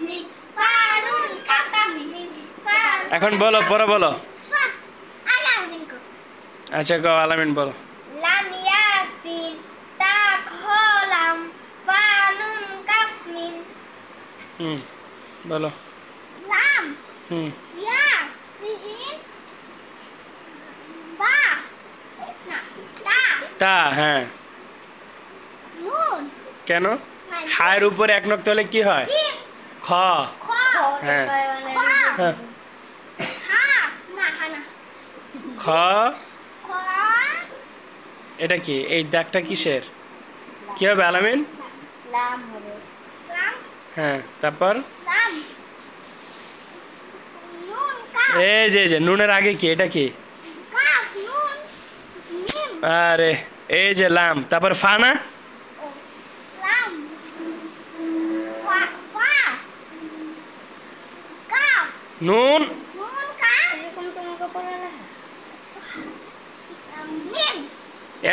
মিম ফা নুন calf calf মিম ফা এখন বলো পরে বলো আলামিন কো আচ্ছা কও আলামিন বলো লাম ইয়াসিন তা খ লাম ফা নুন কাফ মিম বলো লাম হুম ইয়াসিন বা না তা তা হ্যাঁ নুন কেন হায়ের উপরে এক নক্ত হলে কি হয় জিম খ খ হ্যাঁ হ্যাঁ হা না হানা খ খ এটা কি এই দাগটা কিসের কি হবে আলামিন লাম হবে লাম হ্যাঁ তারপর লাম নুন কাফ এই যে নুনের আগে কি এটা কি কাফ নুন মিম আরে এই যে লাম তারপর ফা না লাম ফা ফা কাফ নুন নুন কাফ এরকম তোমাকে পড়া না মিম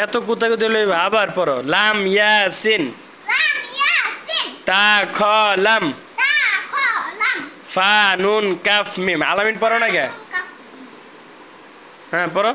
এত কোথায় কোথায় লইবা আবার পড়ো লাম ইয়াসিন লাম ইয়াসিন তা খ লাম তা খ লাম ফা নুন কাফ মিম আলামিন পড়ো না কে কাফ হ্যাঁ পড়ো